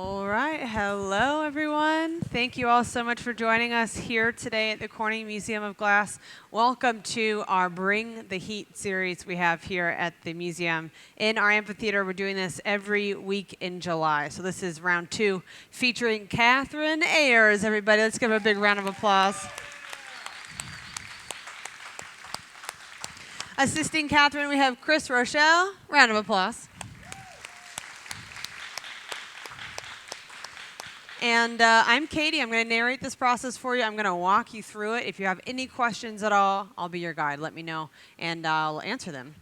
All right. Hello, everyone. Thank you all so much for joining us here today at the Corning Museum of Glass. Welcome to our Bring the Heat series we have here at the museum. In our amphitheater, we're doing this every week in July. So this is round 2 featuring Catherine Ayers. Everybody, let's give her a big round of applause. Assisting Catherine, we have Chris Rochelle. Round of applause. And I'm Katie. I'm going to narrate this process for you. I'm going to walk you through it. If you have any questions at all, I'll be your guide. Let me know, and I'll answer them.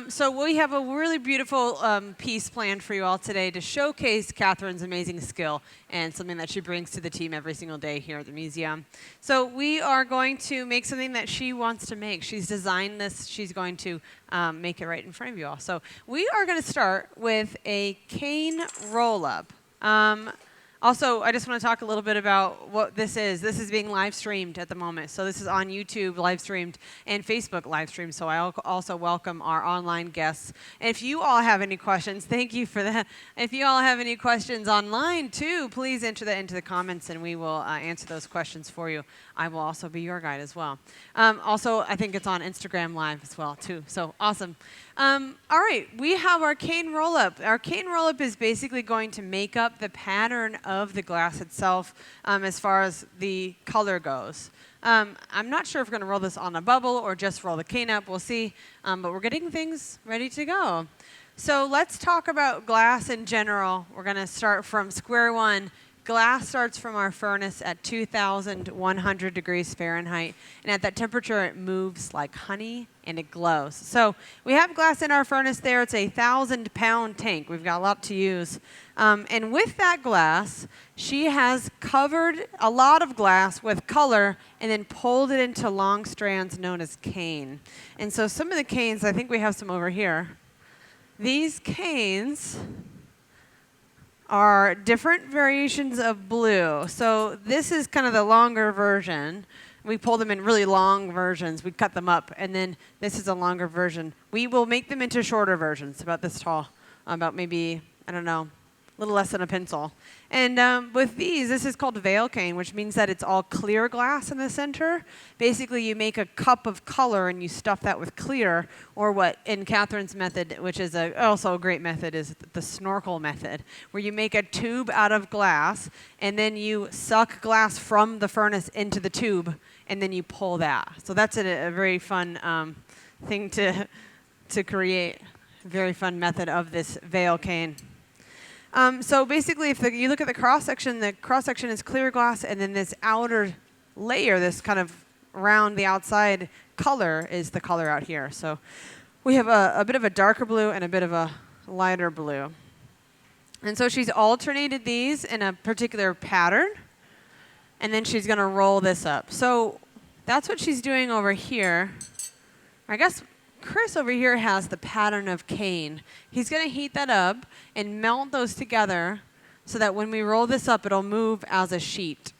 So we have a really beautiful piece planned for you all today to showcase Catherine's amazing skill and something that she brings to the team every single day here at the museum. So we are going to make something that she wants to make. She's designed this. She's going to make it right in front of you all. So we are going to start with a cane roll-up. Also, I just want to talk a little bit about what this is. This is being live streamed at the moment. So this is on YouTube live streamed and Facebook live streamed. So I also welcome our online guests. And if you all have any questions, thank you for that. If you all have any questions online too, please enter that into the comments and we will answer those questions for you. I will also be your guide as well. Also, I think it's on Instagram Live as well too. So awesome. All right, we have our cane roll-up. Our cane roll-up is basically going to make up the pattern of the glass itself as far as the color goes. I'm not sure if we're going to roll this on a bubble or just roll the cane up. We'll see. But we're getting things ready to go. So let's talk about glass in general. We're going to start from square one. Glass starts from our furnace at 2,100 degrees Fahrenheit. And at that temperature, it moves like honey and it glows. So we have glass in our furnace there. It's a 1,000-pound tank. We've got a lot to use. And with that glass, she has covered a lot of glass with color and then pulled it into long strands known as cane. And so some of the canes, I think we have some over here. These canes are different variations of blue. So this is kind of the longer version. We pull them in really long versions. We cut them up, and then this is a longer version. We will make them into shorter versions, about this tall, about maybe, I don't know, a little less than a pencil. And with these, this is called veil cane, which means that it's all clear glass in the center. Basically, you make a cup of color and you stuff that with clear, or what in Catherine's method, which is also a great method, is the snorkel method, where you make a tube out of glass and then you suck glass from the furnace into the tube and then you pull that. So that's a very fun thing to create. Very fun method of this veil cane. So basically, if you look at the cross-section is clear glass, and then this outer layer, this kind of around the outside color, is the color out here. So we have a bit of a darker blue and a bit of a lighter blue. And so she's alternated these in a particular pattern, and then she's going to roll this up. So that's what she's doing over here. I guess Chris over here has the pattern of cane. He's going to heat that up and melt those together so that when we roll this up, it'll move as a sheet.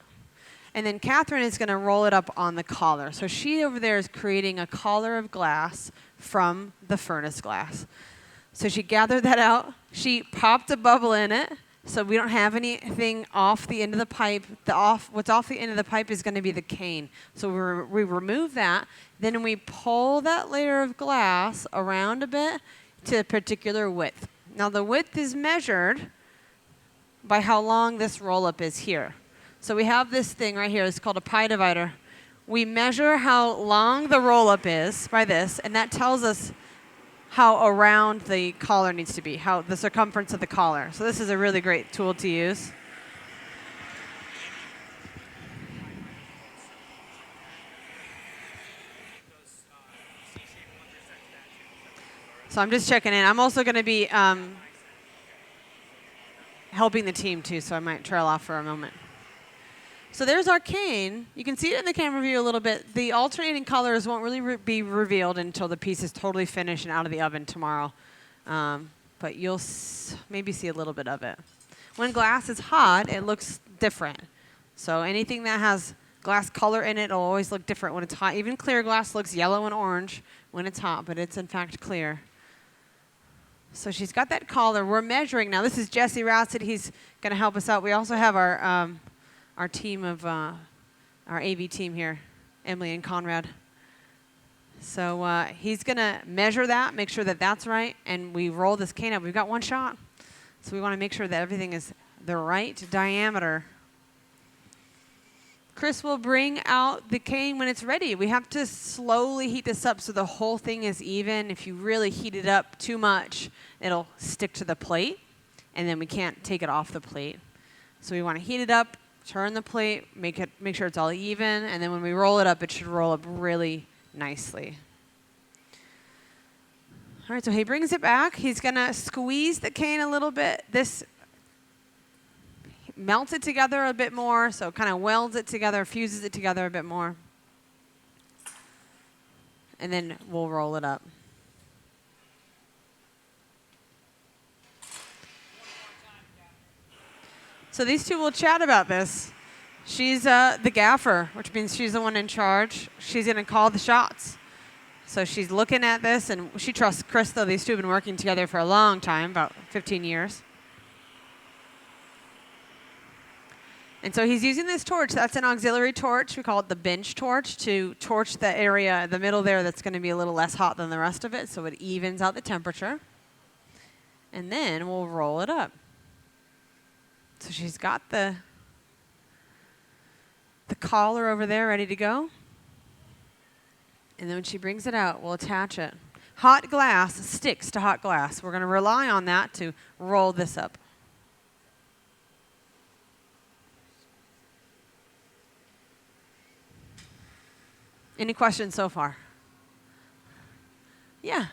And then Catherine is going to roll it up on the collar. So she over there is creating a collar of glass from the furnace glass. So she gathered that out. She popped a bubble in it so we don't have anything off the end of the pipe. What's off the end of the pipe is going to be the cane. So we remove that. Then we pull that layer of glass around a bit to a particular width. Now the width is measured by how long this roll-up is here. So we have this thing right here. It's called a pie divider. We measure how long the roll-up is by this, and that tells us how around the collar needs to be, how the circumference of the collar. So this is a really great tool to use. So I'm just checking in. I'm also going to be helping the team too, so I might trail off for a moment. So there's our cane. You can see it in the camera view a little bit. The alternating colors won't really be revealed until the piece is totally finished and out of the oven tomorrow. But you'll maybe see a little bit of it. When glass is hot, it looks different. So anything that has glass color in it will always look different when it's hot. Even clear glass looks yellow and orange when it's hot, but it's in fact clear. So she's got that collar. We're measuring now. This is Jesse Rousset. He's going to help us out. We also have our team of our AV team here, Emily and Conrad. So he's going to measure that, make sure that that's right, and we roll this cane up. We've got one shot, so we want to make sure that everything is the right diameter. Chris will bring out the cane when it's ready. We have to slowly heat this up so the whole thing is even. If you really heat it up too much, it'll stick to the plate, and then we can't take it off the plate. So we want to heat it up, turn the plate, make sure it's all even, and then when we roll it up, it should roll up really nicely. All right, so he brings it back. He's going to squeeze the cane a little bit. This melts it together a bit more, so it kind of welds it together, fuses it together a bit more. And then we'll roll it up. So these two will chat about this. She's the gaffer, which means she's the one in charge. She's going to call the shots. So she's looking at this, and she trusts Chris, though. These two have been working together for a long time, about 15 years. And so he's using this torch. That's an auxiliary torch. We call it the bench torch, to torch the area in the middle there that's going to be a little less hot than the rest of it, so it evens out the temperature. And then we'll roll it up. So she's got the collar over there ready to go. And then when she brings it out, we'll attach it. Hot glass sticks to hot glass. We're going to rely on that to roll this up. Any questions so far? Yeah.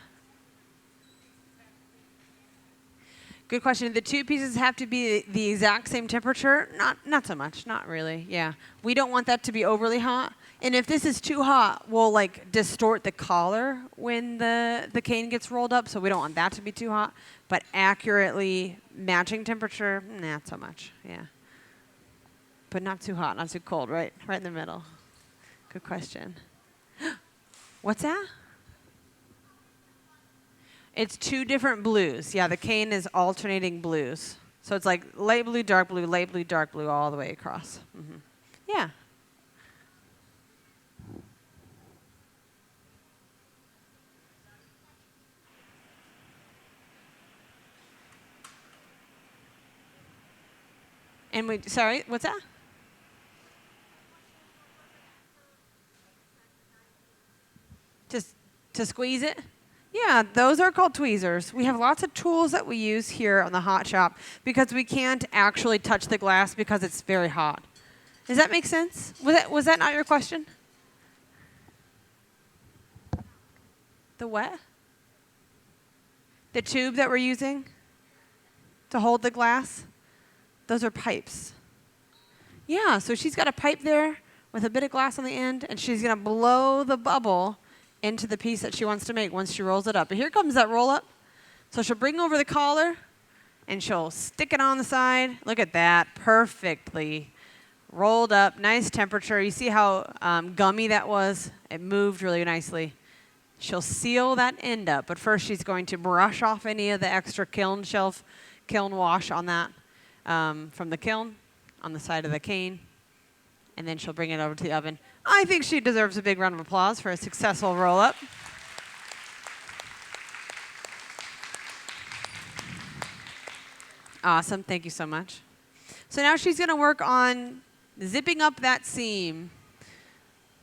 Good question. The two pieces have to be the exact same temperature? Not so much. Not really. Yeah. We don't want that to be overly hot. And if this is too hot, we'll like distort the collar when the cane gets rolled up, so we don't want that to be too hot. But accurately matching temperature, not so much. Yeah. But not too hot, not too cold, right? Right in the middle. Good question. What's that? It's two different blues. Yeah, the cane is alternating blues. So it's like light blue, dark blue, all the way across. Mm-hmm. Yeah. And sorry, what's that? Just to squeeze it? Yeah, those are called tweezers. We have lots of tools that we use here on the hot shop because we can't actually touch the glass because it's very hot. Does that make sense? Was that not your question? The what? The tube that we're using to hold the glass? Those are pipes. Yeah, so she's got a pipe there with a bit of glass on the end, and she's going to blow the bubble into the piece that she wants to make once she rolls it up. But here comes that roll up. So she'll bring over the collar, and she'll stick it on the side. Look at that, perfectly rolled up, nice temperature. You see how gummy that was? It moved really nicely. She'll seal that end up, but first she's going to brush off any of the extra kiln wash on that from the kiln on the side of the cane, and then she'll bring it over to the oven. I think she deserves a big round of applause for a successful roll-up. Awesome, thank you so much. So now she's going to work on zipping up that seam.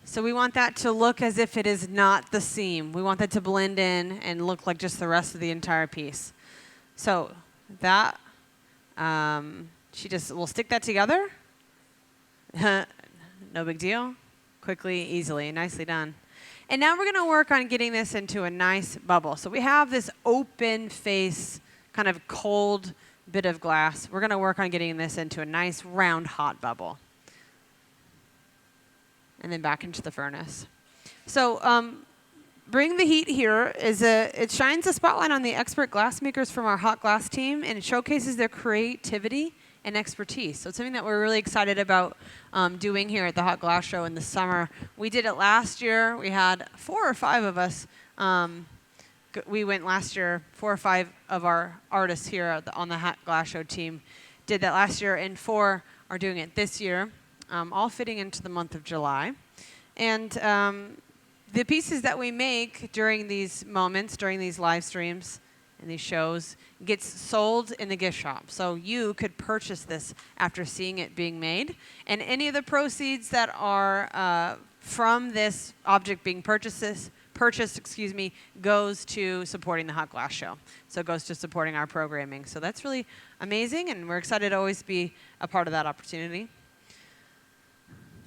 So we want that to look as if it is not the seam. We want that to blend in and look like just the rest of the entire piece. So that, we'll stick that together. No big deal. Quickly, easily, nicely done. And now we're going to work on getting this into a nice bubble. So we have this open face, kind of cold bit of glass. We're going to work on getting this into a nice round hot bubble. And then back into the furnace. So bring the heat here. It shines a spotlight on the expert glassmakers from our hot glass team, and it showcases their creativity and expertise. So it's something that we're really excited about doing here at the Hot Glass Show in the summer. We did it last year. We had 4 or 5 of us we went last year, 4 or 5 of our artists here on the Hot Glass Show team did that last year, and 4 are doing it this year, all fitting into the month of July. And the pieces that we make during these moments, during these live streams and these shows, gets sold in the gift shop. So you could purchase this after seeing it being made. And any of the proceeds that are from this object being purchased, goes to supporting the Hot Glass Show. So it goes to supporting our programming. So that's really amazing, and we're excited to always be a part of that opportunity.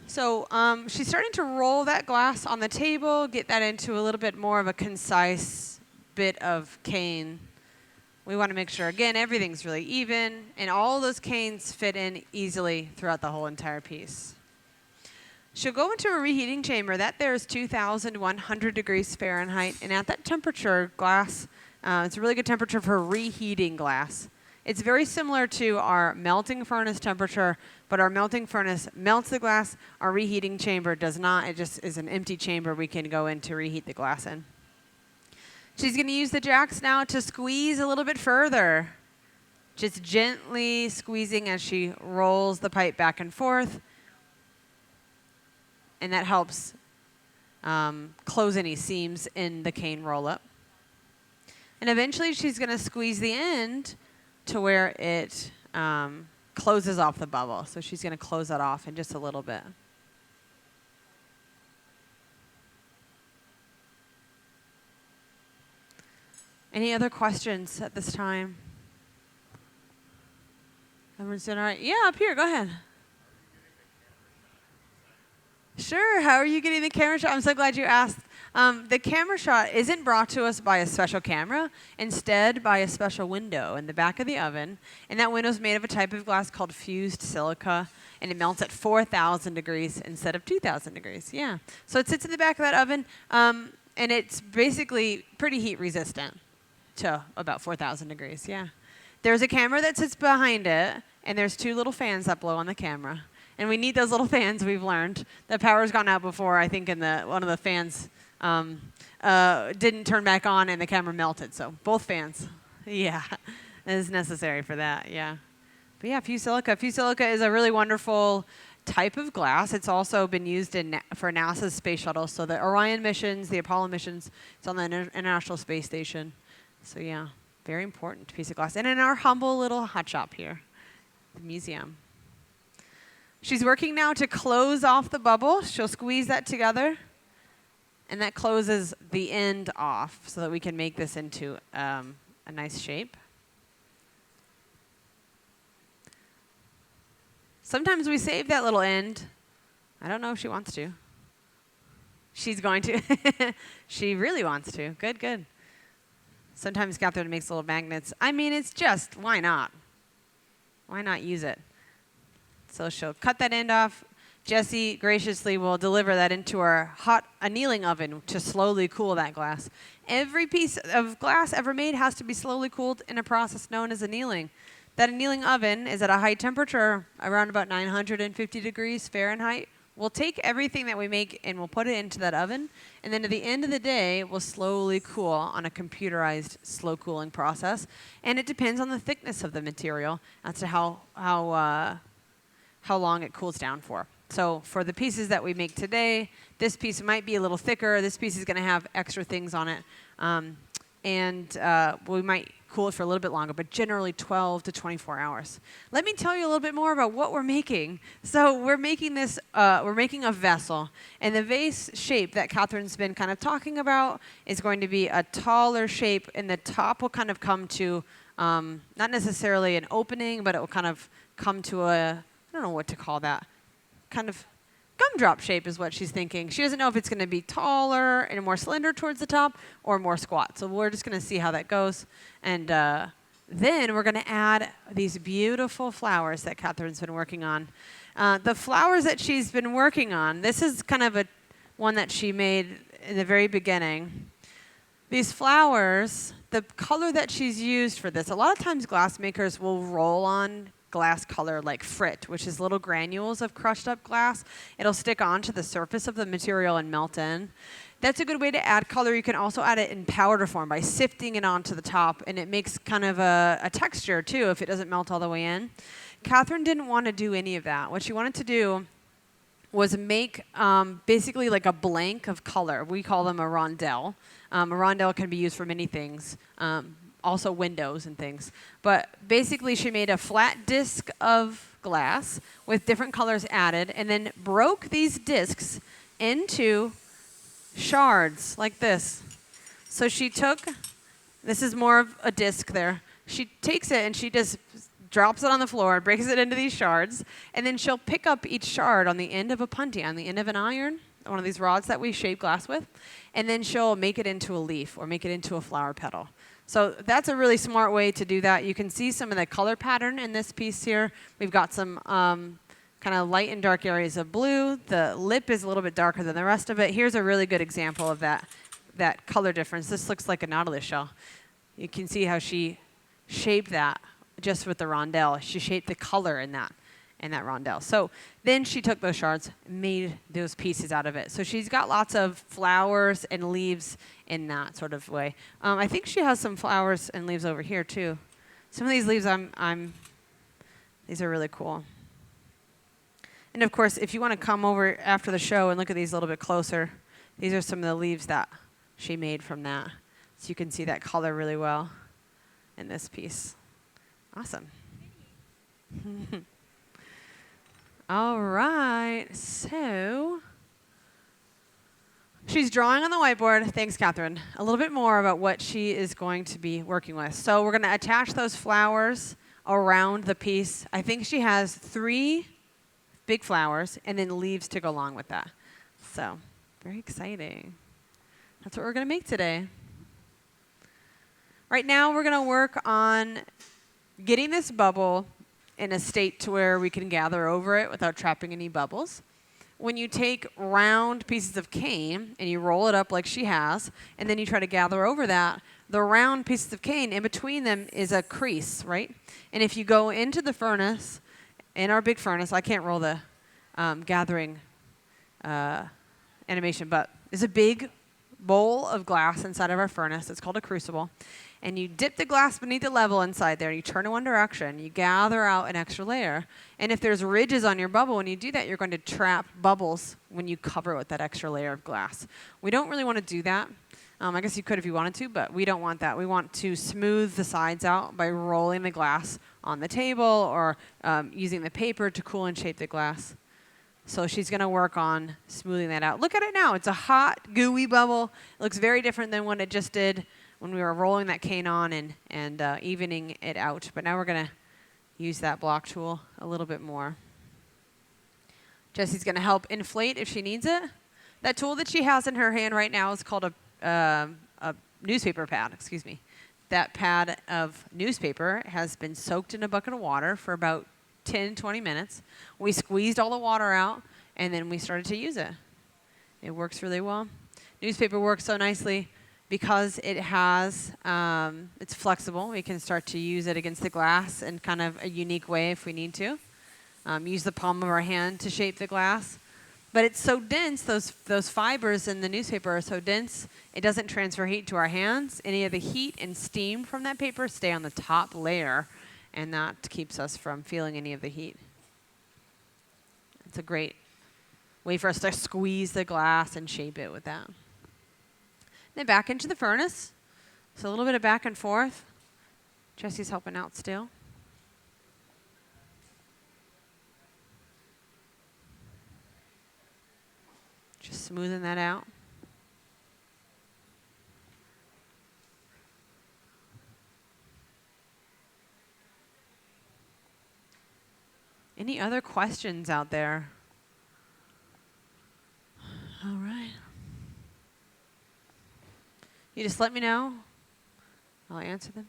So she's starting to roll that glass on the table, get that into a little bit more of a concise bit of cane. We want to make sure, again, everything's really even, and all those canes fit in easily throughout the whole entire piece. She'll go into a reheating chamber. That there is 2,100 degrees Fahrenheit, and at that temperature, glass, it's a really good temperature for reheating glass. It's very similar to our melting furnace temperature, but our melting furnace melts the glass. Our reheating chamber does not. It just is an empty chamber we can go in to reheat the glass in. She's going to use the jacks now to squeeze a little bit further, just gently squeezing as she rolls the pipe back and forth. And that helps close any seams in the cane roll-up. And eventually she's going to squeeze the end to where it closes off the bubble. So she's going to close that off in just a little bit. Any other questions at this time? Everyone's doing all right? Yeah, up here. Go ahead. Sure. How are you getting the camera shot? I'm so glad you asked. The camera shot isn't brought to us by a special camera, instead by a special window in the back of the oven. And that window is made of a type of glass called fused silica, and it melts at 4,000 degrees instead of 2,000 degrees. Yeah. So it sits in the back of that oven, and it's basically pretty heat resistant to about 4,000 degrees. Yeah. There's a camera that sits behind it, and there's 2 little fans that blow on the camera. And we need those little fans, we've learned. The power's gone out before. I think one of the fans didn't turn back on and the camera melted. So both fans, yeah, is necessary for that, yeah. But yeah, fused silica. Fused silica is a really wonderful type of glass. It's also been used for NASA's space shuttle. So the Orion missions, the Apollo missions, it's on the International Space Station. So yeah, very important piece of glass. And in our humble little hot shop here, the museum. She's working now to close off the bubble. She'll squeeze that together, and that closes the end off so that we can make this into a nice shape. Sometimes we save that little end. I don't know if she wants to. She's going to. She really wants to. Good, good. Sometimes Catherine makes little magnets. I mean, it's just, why not? Why not use it? So she'll cut that end off. Jessie graciously will deliver that into our hot annealing oven to slowly cool that glass. Every piece of glass ever made has to be slowly cooled in a process known as annealing. That annealing oven is at a high temperature, around about 950 degrees Fahrenheit. We'll take everything that we make and we'll put it into that oven. And then at the end of the day, we'll slowly cool on a computerized slow cooling process. And it depends on the thickness of the material as to how long it cools down for. So for the pieces that we make today, this piece might be a little thicker. This piece is going to have extra things on it. We might cool it for a little bit longer, but generally 12 to 24 hours. Let me tell you a little bit more about what we're making. So we're making this, we're making a vessel. And the vase shape that Catherine's been kind of talking about is going to be a taller shape, and the top will kind of come to, not necessarily an opening, but it will kind of come to I don't know what to call that, kind of gumdrop shape is what she's thinking. She doesn't know if it's going to be taller and more slender towards the top or more squat. So we're just going to see how that goes. And then we're going to add these beautiful flowers that Catherine's been working on. The flowers that she's been working on, this is kind of one that she made in the very beginning. These flowers, the color that she's used for this, a lot of times glassmakers will roll on glass color like frit, which is little granules of crushed up glass. It'll stick onto the surface of the material and melt in. That's a good way to add color. You can also add it in powder form by sifting it onto the top, and it makes kind of a texture too if it doesn't melt all the way in. Catherine didn't want to do any of that. What she wanted to do was make basically like a blank of color. We call them a rondelle. A rondelle can be used for many things, also windows and things. But basically she made a flat disc of glass with different colors added and then broke these discs into shards like this. So she took, this is more of a disc there. She takes it and she just drops it on the floor, breaks it into these shards, and then she'll pick up each shard on the end of a punty, on the end of an iron, one of these rods that we shape glass with, and then she'll make it into a leaf or make it into a flower petal. So that's a really smart way to do that. You can see some of the color pattern in this piece here. We've got some kind of light and dark areas of blue. The lip is a little bit darker than the rest of it. Here's a really good example of that color difference. This looks like a nautilus shell. You can see how she shaped that just with the rondelle. She shaped the color in that rondelle. So then she took those shards, made those pieces out of it. So she's got lots of flowers and leaves in that sort of way. I think she has some flowers and leaves over here too. Some of these leaves, these are really cool. And of course, if you want to come over after the show and look at these a little bit closer, these are some of the leaves that she made from that. So you can see that color really well in this piece. Awesome. All right, so she's drawing on the whiteboard. Thanks, Catherine. A little bit more about what she is going to be working with. So we're going to attach those flowers around the piece. I think she has 3 big flowers and then leaves to go along with that. So very exciting. That's what we're going to make today. Right now, we're going to work on getting this bubble in a state to where we can gather over it without trapping any bubbles. When you take round pieces of cane and you roll it up like she has, and then you try to gather over that, the round pieces of cane, in between them is a crease, right? And if you go into the furnace, in our big furnace, I can't roll the gathering animation, but there's a big bowl of glass inside of our furnace. It's called a crucible. And you dip the glass beneath the level inside there. You turn in one direction. You gather out an extra layer. And if there's ridges on your bubble, when you do that, you're going to trap bubbles when you cover it with that extra layer of glass. We don't really want to do that. I guess you could if you wanted to, but we don't want that. We want to smooth the sides out by rolling the glass on the table or using the paper to cool and shape the glass. So she's going to work on smoothing that out. Look at it now. It's a hot, gooey bubble. It looks very different than what it just did when we were rolling that cane on and evening it out. But now we're going to use that block tool a little bit more. Jesse's going to help inflate if she needs it. That tool that she has in her hand right now is called a newspaper pad, excuse me. That pad of newspaper has been soaked in a bucket of water for about 10, 20 minutes. We squeezed all the water out, and then we started to use it. It works really well. Newspaper works so nicely because it has, it's flexible. We can start to use it against the glass in kind of a unique way if we need to. Use the palm of our hand to shape the glass. But it's so dense, those fibers in the newspaper are so dense, it doesn't transfer heat to our hands. Any of the heat and steam from that paper stay on the top layer, and that keeps us from feeling any of the heat. It's a great way for us to squeeze the glass and shape it with that. Then back into the furnace. So a little bit of back and forth. Jesse's helping out still. Just smoothing that out. Any other questions out there? All right. You just let me know. I'll answer them.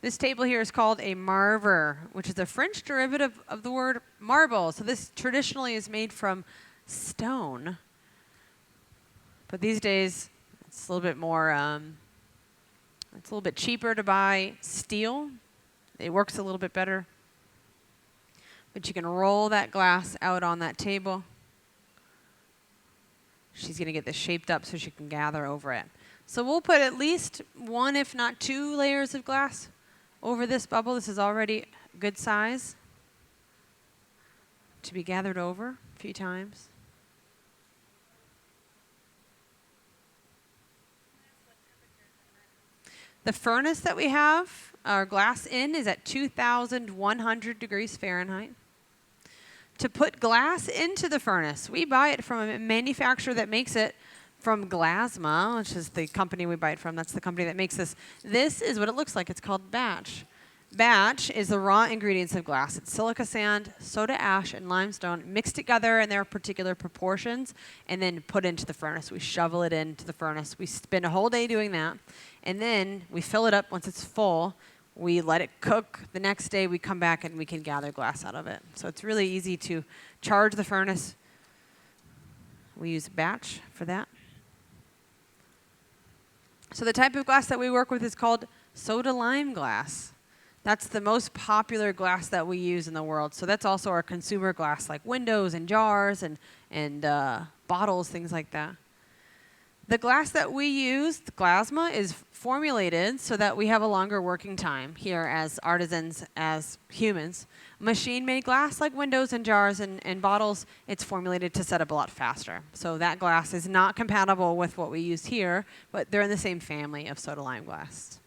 This table here is called a marver, which is a French derivative of the word marble. So this traditionally is made from stone. But these days, it's a little bit more, it's a little bit cheaper to buy steel It works a little bit better. But you can roll that glass out on that table. She's going to get this shaped up so she can gather over it. So we'll put at least 1, if not 2 layers of glass over this bubble. This is already good size to be gathered over a few times. The furnace that we have our glass in is at 2,100 degrees Fahrenheit. To put glass into the furnace, we buy it from a manufacturer that makes it from Glasma, which is the company we buy it from. That's the company that makes this. This is what it looks like. It's called batch. Batch is the raw ingredients of glass. It's silica sand, soda ash, and limestone mixed together in their particular proportions and then put into the furnace. We shovel it into the furnace. We spend a whole day doing that. And then we fill it up once it's full. We let it cook. The next day we come back and we can gather glass out of it. So it's really easy to charge the furnace. We use batch for that. So the type of glass that we work with is called soda lime glass. That's the most popular glass that we use in the world. So that's also our consumer glass, like windows and jars and bottles, things like that. The glass that we use, the Glasma, is formulated so that we have a longer working time here as artisans, as humans. Machine-made glass, like windows and jars and bottles, it's formulated to set up a lot faster. So that glass is not compatible with what we use here, but they're in the same family of soda lime glass.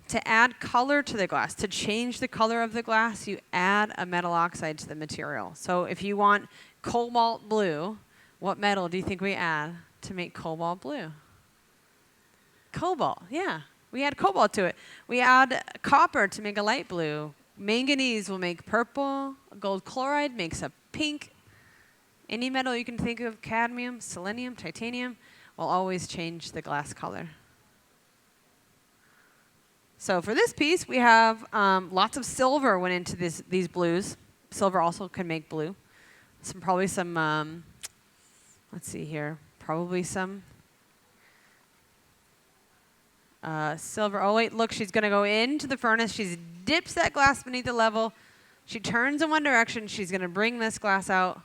To add color to the glass, to change the color of the glass, you add a metal oxide to the material. So if you want cobalt blue, what metal do you think we add to make cobalt blue? Cobalt, yeah. We add cobalt to it. We add copper to make a light blue. Manganese will make purple. Gold chloride makes a pink. Any metal you can think of, cadmium, selenium, titanium, will always change the glass color. So for this piece, we have lots of silver went into these blues. Silver also can make blue. Probably some let's see here. Probably some silver. Oh, wait, look, she's going to go into the furnace. She dips that glass beneath the level. She turns in one direction. She's going to bring this glass out.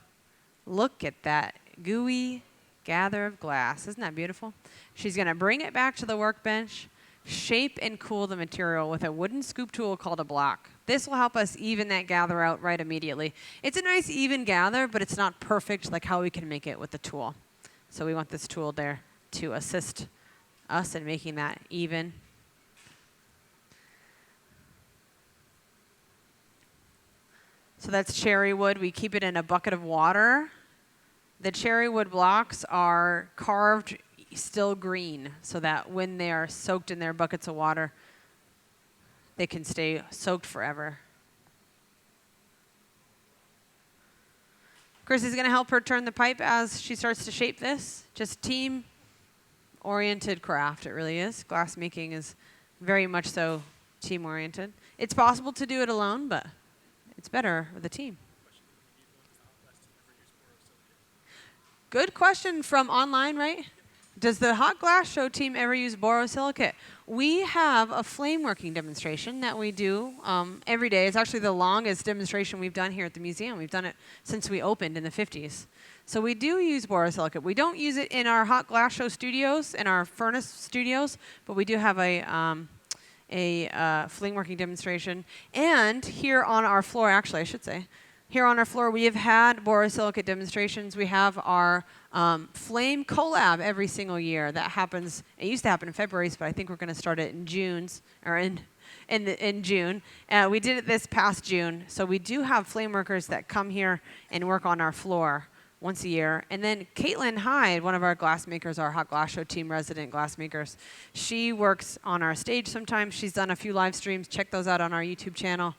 Look at that gooey gather of glass. Isn't that beautiful? She's going to bring it back to the workbench, shape and cool the material with a wooden scoop tool called a block. This will help us even that gather out right immediately. It's a nice even gather, but it's not perfect like how we can make it with the tool. So we want this tool there to assist us in making that even. So that's cherry wood. We keep it in a bucket of water. The cherry wood blocks are carved still green so that when they are soaked in their buckets of water, they can stay soaked forever. Chris is going to help her turn the pipe as she starts to shape this. Just team-oriented craft, it really is. Glass making is very much so team-oriented. It's possible to do it alone, but it's better with a team. Good question from online, right? Does the hot glass show team ever use borosilicate? We have a flame working demonstration that we do every day. It's actually the longest demonstration we've done here at the museum. We've done it since we opened in the 50s. So we do use borosilicate. We don't use it in our hot glass show studios, in our furnace studios, but we do have a flame working demonstration. And here on our floor, actually I should say, here on our floor, we have had borosilicate demonstrations. We have our flame collab every single year. That happens. It used to happen in February, but I think we're going to start it in June. We did it this past June. So we do have flame workers that come here and work on our floor once a year. And then Caitlin Hyde, one of our glassmakers, our hot glass show team resident glassmakers, she works on our stage sometimes. She's done a few live streams. Check those out on our YouTube channel.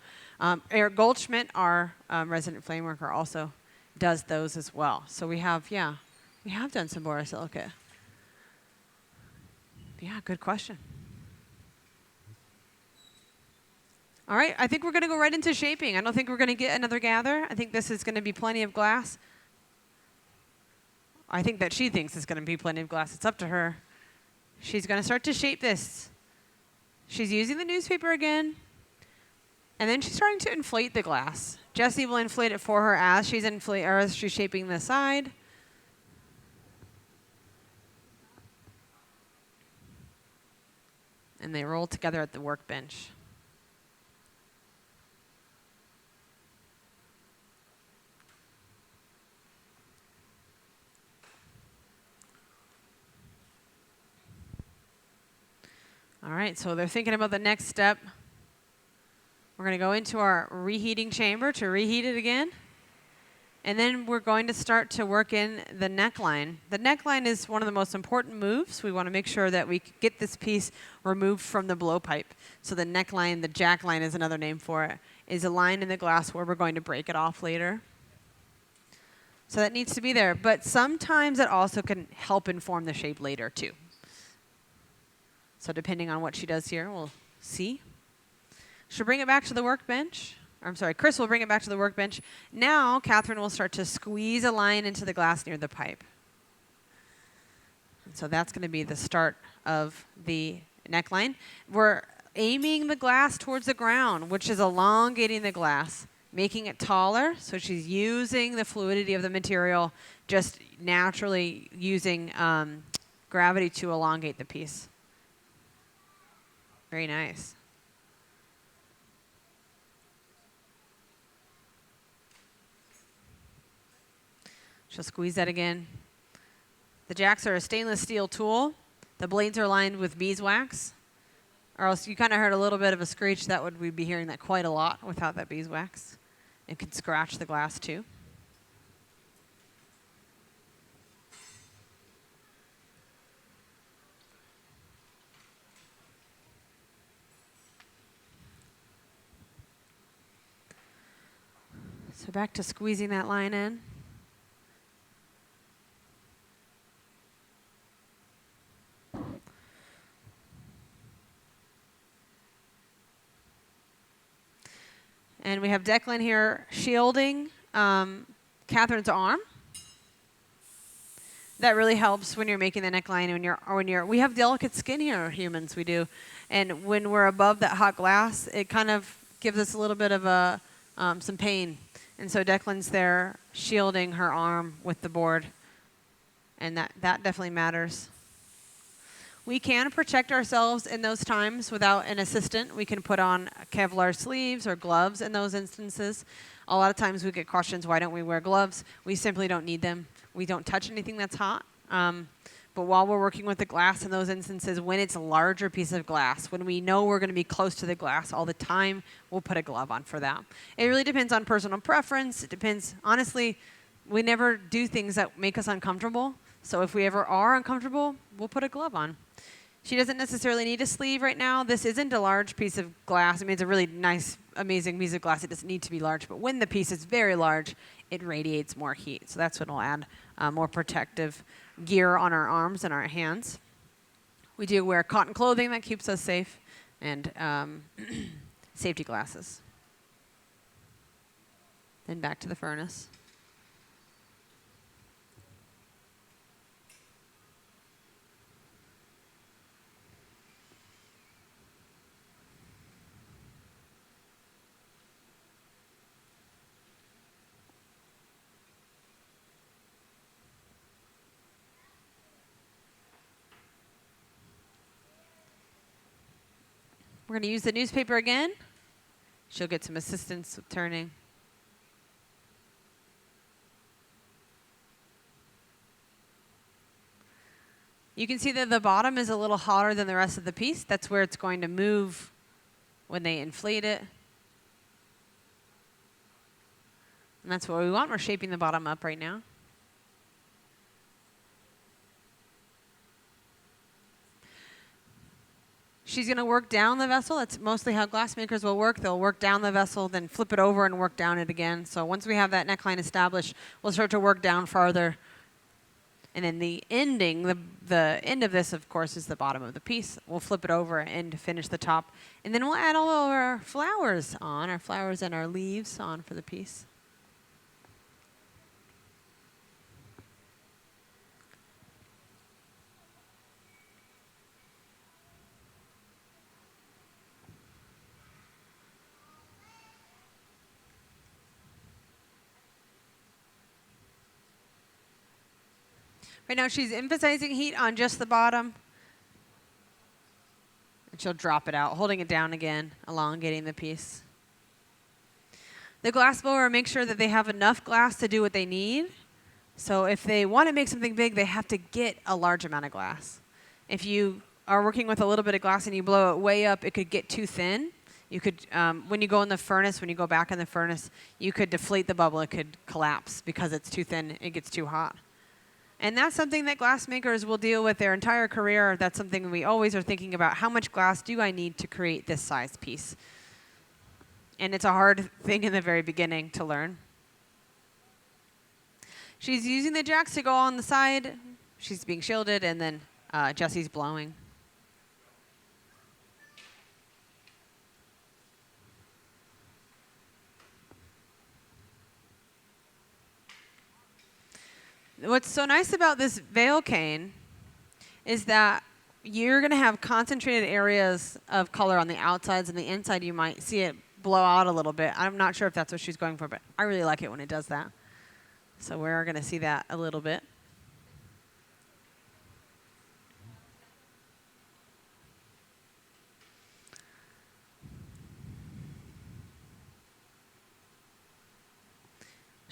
Eric Goldschmidt, our resident flame worker, also does those as well. So we have done some borosilicate. Yeah, good question. All right, I think we're going to go right into shaping. I don't think we're going to get another gather. I think this is going to be plenty of glass. I think that she thinks it's going to be plenty of glass. It's up to her. She's going to start to shape this. She's using the newspaper again. And then she's starting to inflate the glass. Jessie will inflate it for her as she's shaping the side. And they roll together at the workbench. All right, so they're thinking about the next step. We're going to go into our reheating chamber to reheat it again. And then we're going to start to work in the neckline. The neckline is one of the most important moves. We want to make sure that we get this piece removed from the blowpipe. So the neckline, the jack line is another name for it, is a line in the glass where we're going to break it off later. So that needs to be there. But sometimes it also can help inform the shape later too. So depending on what she does here, we'll see. She'll bring it back to the workbench. I'm sorry, Chris will bring it back to the workbench. Now, Catherine will start to squeeze a line into the glass near the pipe. And so that's going to be the start of the neckline. We're aiming the glass towards the ground, which is elongating the glass, making it taller. So she's using the fluidity of the material, just naturally using gravity to elongate the piece. Very nice. She'll squeeze that again. The jacks are a stainless steel tool. The blades are lined with beeswax. Or else you kind of heard a little bit of a screech. We'd be hearing that quite a lot without that beeswax. It could scratch the glass too. So back to squeezing that line in. And we have Declan here shielding Catherine's arm. That really helps when you're making the neckline. We have delicate skin here, humans, we do. And when we're above that hot glass, it kind of gives us a little bit of some pain. And so Declan's there shielding her arm with the board. And that definitely matters. We can protect ourselves in those times without an assistant. We can put on Kevlar sleeves or gloves in those instances. A lot of times we get questions, why don't we wear gloves? We simply don't need them. We don't touch anything that's hot. But while we're working with the glass in those instances, when it's a larger piece of glass, when we know we're going to be close to the glass all the time, we'll put a glove on for that. It really depends on personal preference. It depends. Honestly, we never do things that make us uncomfortable. So if we ever are uncomfortable, we'll put a glove on. She doesn't necessarily need a sleeve right now. This isn't a large piece of glass. I mean, it's a really nice, amazing piece of glass. It doesn't need to be large. But when the piece is very large, it radiates more heat. So that's when we'll add more protective gear on our arms and our hands. We do wear cotton clothing that keeps us safe, and safety glasses. Then back to the furnace. We're going to use the newspaper again. She'll get some assistance with turning. You can see that the bottom is a little hotter than the rest of the piece. That's where it's going to move when they inflate it. And that's what we want. We're shaping the bottom up right now. She's going to work down the vessel. That's mostly how glassmakers will work. They'll work down the vessel, then flip it over and work down it again. So once we have that neckline established, we'll start to work down farther. And then the ending, the end of this, of course, is the bottom of the piece. We'll flip it over and finish the top. And then we'll add all of our flowers and our leaves on for the piece. Right now she's emphasizing heat on just the bottom. And she'll drop it out, holding it down again, elongating the piece. The glass blower makes sure that they have enough glass to do what they need. So if they want to make something big, they have to get a large amount of glass. If you are working with a little bit of glass and you blow it way up, it could get too thin. You could, when you go in the furnace, when you go back in the furnace, you could deflate the bubble. It could collapse because it's too thin. It gets too hot. And that's something that glass makers will deal with their entire career. That's something we always are thinking about. How much glass do I need to create this size piece? And it's a hard thing in the very beginning to learn. She's using the jacks to go on the side. She's being shielded, and then Jesse's blowing. What's so nice about this veil cane is that you're going to have concentrated areas of color on the outsides, and the inside you might see it blow out a little bit. I'm not sure if that's what she's going for, but I really like it when it does that. So we're going to see that a little bit.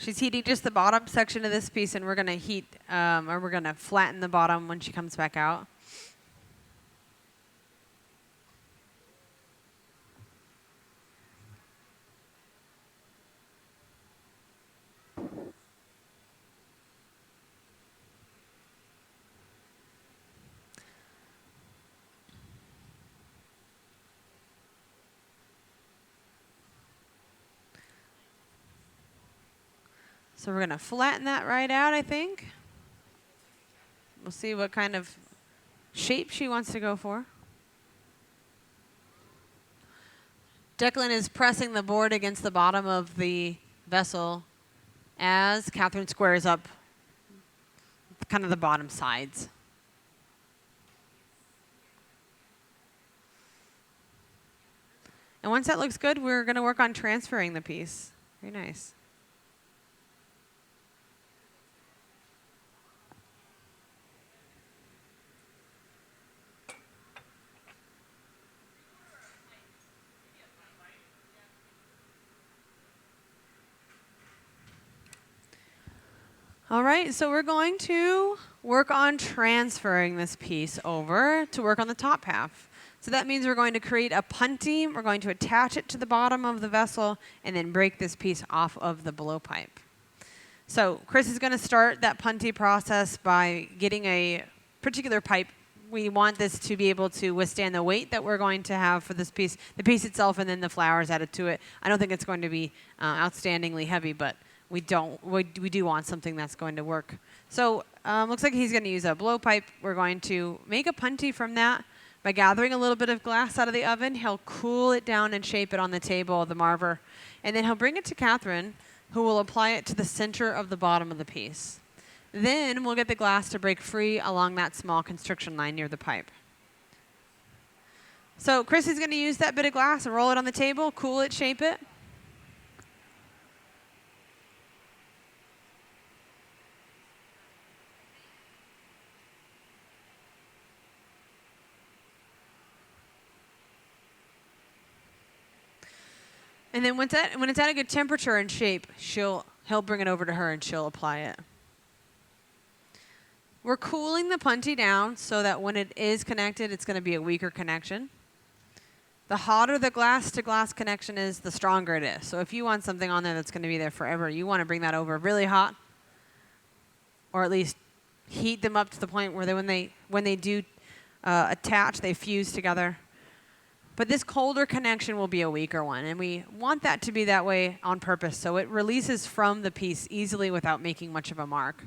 She's heating just the bottom section of this piece, and we're going to heat, or we're going to flatten the bottom when she comes back out. So we're going to flatten that right out, I think. We'll see what kind of shape she wants to go for. Declan is pressing the board against the bottom of the vessel as Catherine squares up kind of the bottom sides. And once that looks good, we're going to work on transferring the piece. Very nice. All right, so we're going to work on transferring this piece over to work on the top half. So that means we're going to create a punty, we're going to attach it to the bottom of the vessel, and then break this piece off of the blowpipe. So Chris is going to start that punty process by getting a particular pipe. We want this to be able to withstand the weight that we're going to have for this piece, the piece itself, and then the flowers added to it. I don't think it's going to be outstandingly heavy, but we do want something that's going to work. So looks like he's going to use a blowpipe. We're going to make a punty from that by gathering a little bit of glass out of the oven. He'll cool it down and shape it on the table of the marver. And then he'll bring it to Catherine, who will apply it to the center of the bottom of the piece. Then we'll get the glass to break free along that small constriction line near the pipe. So Chris is going to use that bit of glass and roll it on the table, cool it, shape it. And then when it's at a good temperature and shape, he'll bring it over to her and she'll apply it. We're cooling the punty down so that when it is connected, it's going to be a weaker connection. The hotter the glass-to-glass connection is, the stronger it is. So if you want something on there that's going to be there forever, you want to bring that over really hot, or at least heat them up to the point where when they do attach, they fuse together. But this colder connection will be a weaker one, and we want that to be that way on purpose so it releases from the piece easily without making much of a mark.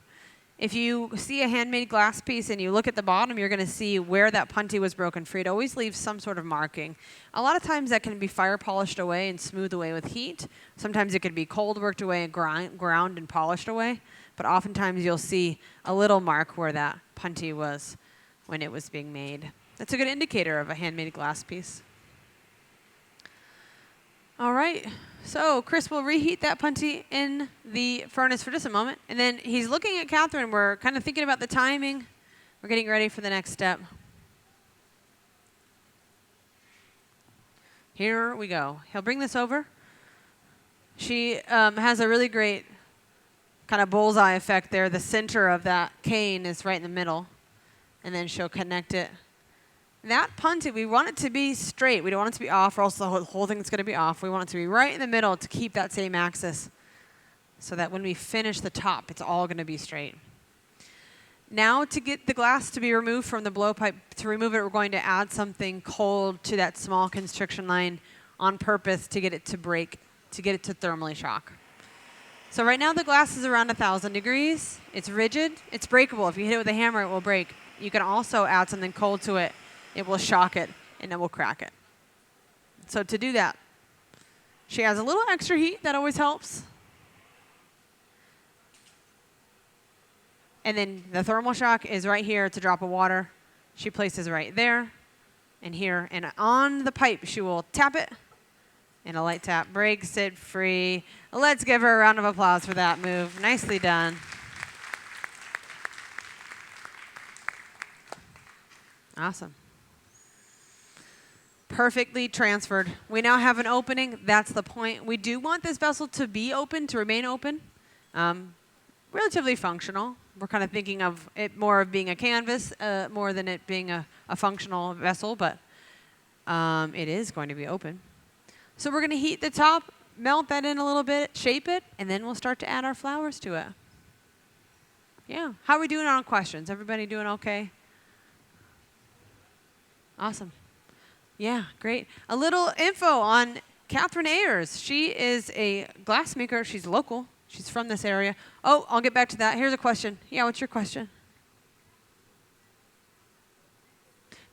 If you see a handmade glass piece and you look at the bottom, you're going to see where that punty was broken free. It always leaves some sort of marking. A lot of times that can be fire polished away and smoothed away with heat. Sometimes it could be cold worked away and ground and polished away. But oftentimes you'll see a little mark where that punty was when it was being made. That's a good indicator of a handmade glass piece. All right, So Chris will reheat that punty in the furnace for just a moment. And then he's looking at Catherine. We're kind of thinking about the timing. We're getting ready for the next step. Here we go. He'll bring this over. She has a really great kind of bullseye effect there. The center of that cane is right in the middle. And then she'll connect it. That punty, we want it to be straight. We don't want it to be off, or else the whole thing is going to be off. We want it to be right in the middle to keep that same axis so that when we finish the top, it's all going to be straight. Now to get the glass to be removed from the blowpipe, to remove it, we're going to add something cold to that small constriction line on purpose to get it to break, to get it to thermally shock. So right now the glass is around 1,000 degrees. It's rigid. It's breakable. If you hit it with a hammer, it will break. You can also add something cold to it. It will shock it, and it will crack it. So to do that, she has a little extra heat. That always helps. And then the thermal shock is right here. It's a drop of water. She places right there and here. And on the pipe, she will tap it. And a light tap breaks it free. Let's give her a round of applause for that move. Nicely done. Awesome. Perfectly transferred. We now have an opening. That's the point. We do want this vessel to be open, to remain open. Relatively functional. We're kind of thinking of it more of being a canvas more than it being a functional vessel, but it is going to be open. So we're going to heat the top, melt that in a little bit, shape it, and then we'll start to add our flowers to it. Yeah. How are we doing on questions? Everybody doing okay? Awesome. Yeah, great. A little info on Catherine Ayers. She is a glassmaker. She's local. She's from this area. Oh, I'll get back to that. Here's a question. Yeah, what's your question?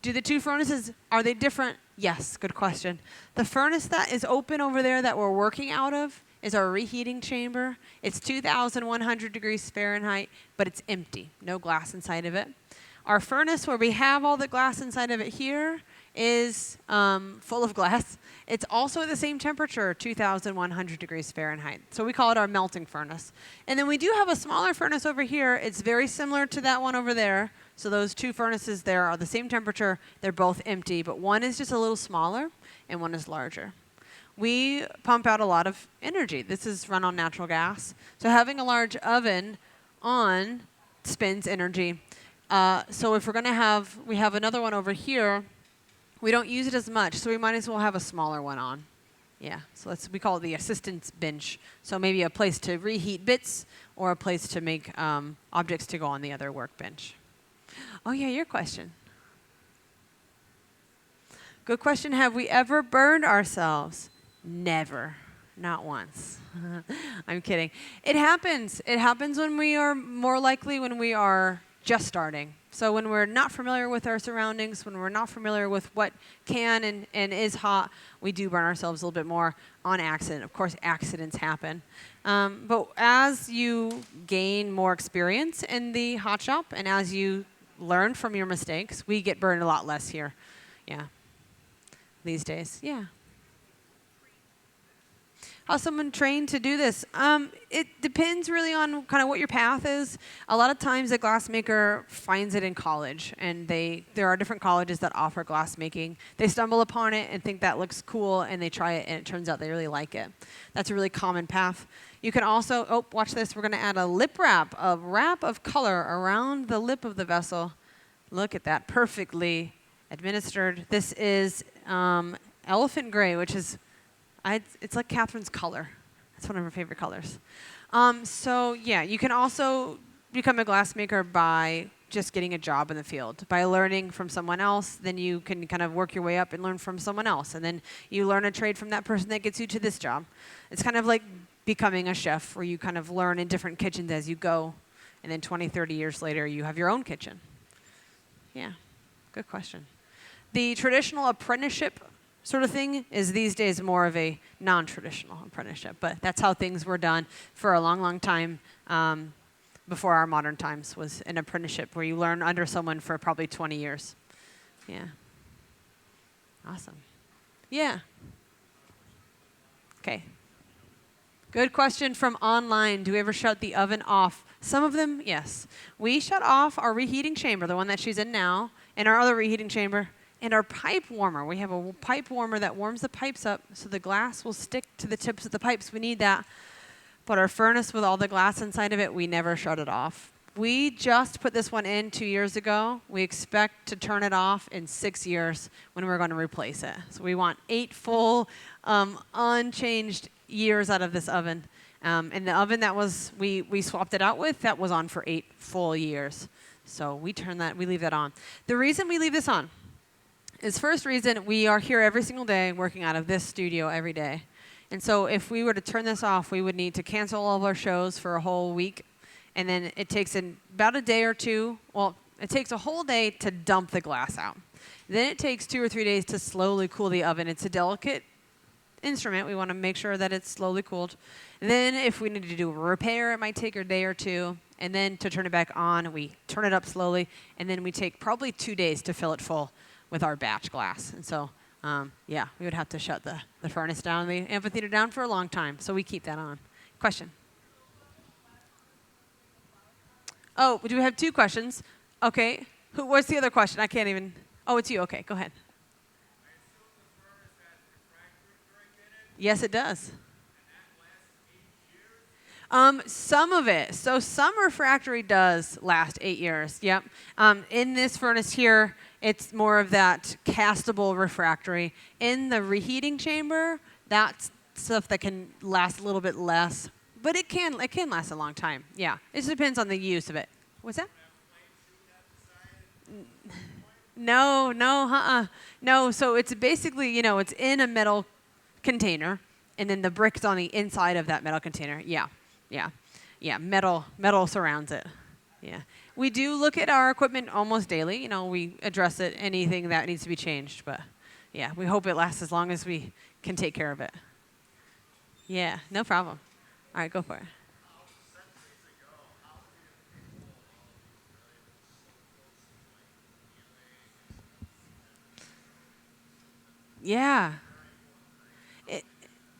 Do the two furnaces, are they different? Yes, good question. The furnace that is open over there that we're working out of is our reheating chamber. It's 2,100 degrees Fahrenheit, but it's empty. No glass inside of it. Our furnace where we have all the glass inside of it here is full of glass. It's also at the same temperature, 2,100 degrees Fahrenheit. So we call it our melting furnace. And then we do have a smaller furnace over here. It's very similar to that one over there. So those two furnaces there are the same temperature. They're both empty, but one is just a little smaller and one is larger. We pump out a lot of energy. This is run on natural gas. So having a large oven on spends energy. So if we're going to have, we have another one over here. We don't use it as much, so we might as well have a smaller one on. Yeah, so we call it the assistance bench. So maybe a place to reheat bits or a place to make objects to go on the other workbench. Oh yeah, your question. Good question. Have we ever burned ourselves? Never. Not once. I'm kidding. It happens. It happens when we are more likely when we are just starting. So when we're not familiar with our surroundings, when we're not familiar with what can and is hot, we do burn ourselves a little bit more on accident. Of course, accidents happen. But as you gain more experience in the hot shop and as you learn from your mistakes, we get burned a lot less here. Yeah. These days. Yeah. How's someone trained to do this? It depends really on kind of what your path is. A lot of times a glassmaker finds it in college, and there are different colleges that offer glassmaking. They stumble upon it and think that looks cool, and they try it, and it turns out they really like it. That's a really common path. You can also, oh, watch this. We're going to add a lip wrap, a wrap of color around the lip of the vessel. Look at that, perfectly administered. This is elephant gray, which is it's like Catherine's color. That's one of her favorite colors. So yeah, you can also become a glassmaker by just getting a job in the field. By learning from someone else, then you can kind of work your way up and learn from someone else. And then you learn a trade from that person that gets you to this job. It's kind of like becoming a chef, where you kind of learn in different kitchens as you go. And then 20, 30 years later, you have your own kitchen. Yeah, good question. The traditional apprenticeship sort of thing is these days more of a non-traditional apprenticeship, but that's how things were done for a long, long time before our modern times, was an apprenticeship where you learn under someone for probably 20 years. Yeah. Awesome. Yeah. Okay. Good question from online. Do we ever shut the oven off? Some of them, yes. We shut off our reheating chamber, the one that she's in now, and our other reheating chamber, and our pipe warmer. We have a pipe warmer that warms the pipes up so the glass will stick to the tips of the pipes. We need that. But our furnace with all the glass inside of it, we never shut it off. We just put this one in 2 years ago. We expect to turn it off in 6 years when we're going to replace it. So we want 8 full, unchanged years out of this oven. And the oven that we swapped it out with, that was on for 8 full years. So we leave that on. The reason we leave this on is, first reason, we are here every single day working out of this studio every day. And so if we were to turn this off, we would need to cancel all of our shows for a whole week. And then it takes about a day or two. Well, it takes a whole day to dump the glass out. Then it takes 2 or 3 days to slowly cool the oven. It's a delicate instrument. We want to make sure that it's slowly cooled. And then if we need to do a repair, it might take a day or two. And then to turn it back on, we turn it up slowly. And then we take probably 2 days to fill it full with our batch glass. And so, yeah, we would have to shut the furnace down, the amphitheater down for a long time. So we keep that on. Question? Oh, do we have 2 questions? Okay. What's the other question? I can't even. Oh, it's you. Okay, go ahead. I assume the furnace has refractory brick in it. Yes, it does. And that lasts 8 years? Some of it. So some refractory does last 8 years. Yep. In this furnace here, it's more of that castable refractory. In the reheating chamber, that's stuff that can last a little bit less. But it can last a long time. Yeah. It just depends on the use of it. What's that? No. No, so it's basically, it's in a metal container, and then the brick's on the inside of that metal container. Yeah, metal surrounds it. Yeah. We do look at our equipment almost daily. We address it, anything that needs to be changed. But, yeah, we hope it lasts as long as we can take care of it. Yeah, no problem. All right, go for it. Yeah. It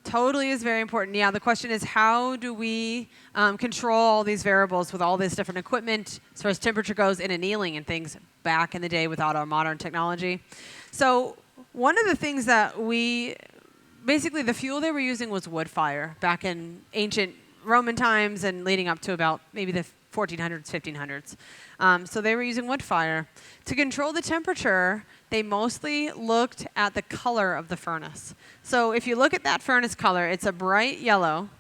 totally is very important. Yeah, the question is, how do we control all these variables with all this different equipment as far as temperature goes and annealing and things back in the day without our modern technology? So one of the things that basically the fuel they were using was wood fire back in ancient Roman times and leading up to about maybe the 1400s, 1500s. So they were using wood fire. To control the temperature, they mostly looked at the color of the furnace. So if you look at that furnace color, it's a bright yellow,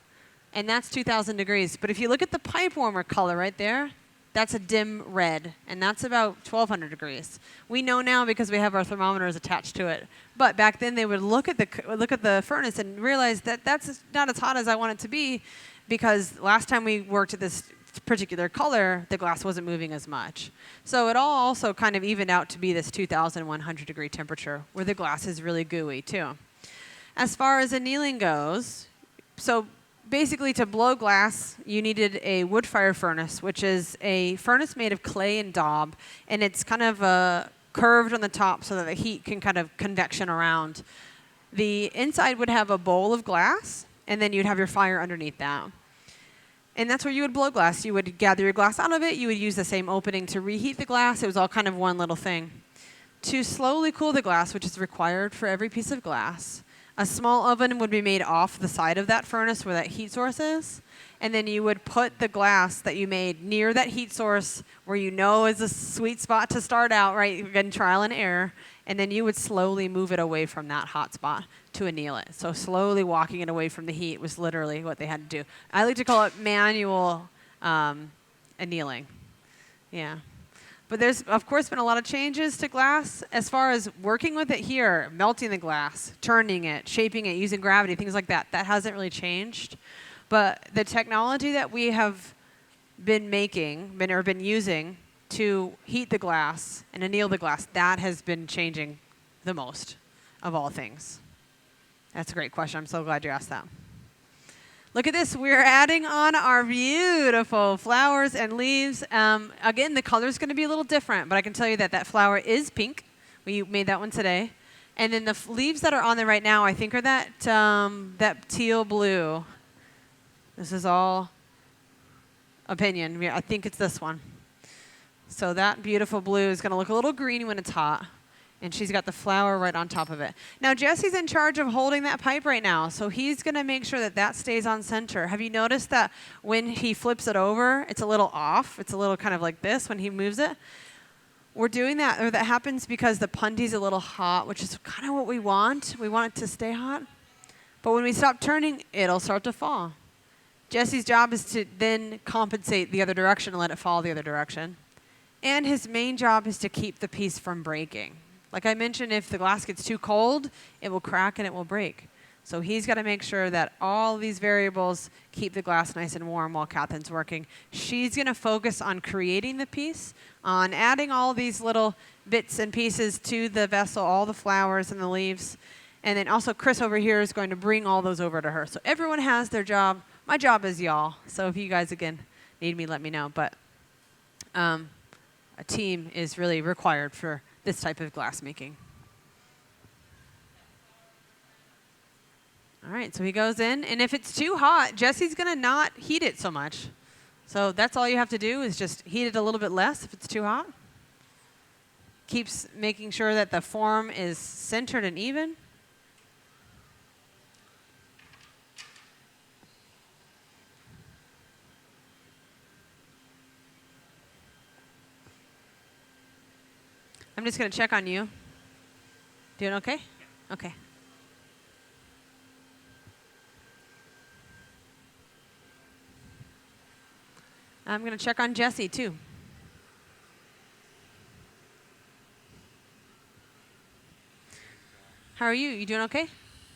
and that's 2,000 degrees. But if you look at the pipe warmer color right there, that's a dim red, and that's about 1,200 degrees. We know now because we have our thermometers attached to it. But back then, they would look at the furnace and realize that that's not as hot as I want it to be, because last time we worked at this particular color, the glass wasn't moving as much. So it all also kind of evened out to be this 2,100 degree temperature where the glass is really gooey too. As far as annealing goes, so basically to blow glass, you needed a wood fire furnace, which is a furnace made of clay and daub, and it's kind of curved on the top so that the heat can kind of convection around. The inside would have a bowl of glass, and then you'd have your fire underneath that. And that's where you would blow glass. You would gather your glass out of it. You would use the same opening to reheat the glass. It was all kind of one little thing. To slowly cool the glass, which is required for every piece of glass, a small oven would be made off the side of that furnace where that heat source is. And then you would put the glass that you made near that heat source where you know is a sweet spot to start out, right? You're getting trial and error. And then you would slowly move it away from that hot spot to anneal it. So slowly walking it away from the heat was literally what they had to do. I like to call it manual annealing. Yeah. But there's, of course, been a lot of changes to glass as far as working with it here, melting the glass, turning it, shaping it, using gravity, things like that. That hasn't really changed. But the technology that we have been using to heat the glass and anneal the glass, that has been changing the most of all things. That's a great question. I'm so glad you asked that. Look at this. We're adding on our beautiful flowers and leaves. Again, the color is going to be a little different, but I can tell you that flower is pink. We made that one today. And then the leaves that are on there right now, I think are that teal blue. This is all opinion. I think it's this one. So that beautiful blue is going to look a little green when it's hot. And she's got the flower right on top of it. Now, Jesse's in charge of holding that pipe right now, so he's going to make sure that that stays on center. Have you noticed that when he flips it over, it's a little off? It's a little kind of like this when he moves it. We're doing that, or that happens because the punty's a little hot, which is kind of what we want. We want it to stay hot. But when we stop turning, it'll start to fall. Jesse's job is to then compensate the other direction and let it fall the other direction. And his main job is to keep the piece from breaking. Like I mentioned, if the glass gets too cold, it will crack and it will break. So he's got to make sure that all these variables keep the glass nice and warm while Catherine's working. She's going to focus on creating the piece, on adding all these little bits and pieces to the vessel, all the flowers and the leaves. And then also Chris over here is going to bring all those over to her. So everyone has their job. My job is y'all. So if you guys, again, need me, let me know. But a team is really required for this type of glass making. All right, so he goes in, and if it's too hot, Jesse's going to not heat it so much. So that's all you have to do is just heat it a little bit less if it's too hot. Keeps making sure that the form is centered and even. I'm just going to check on you. Doing okay? Okay. I'm going to check on Jesse, too. How are you? You doing okay?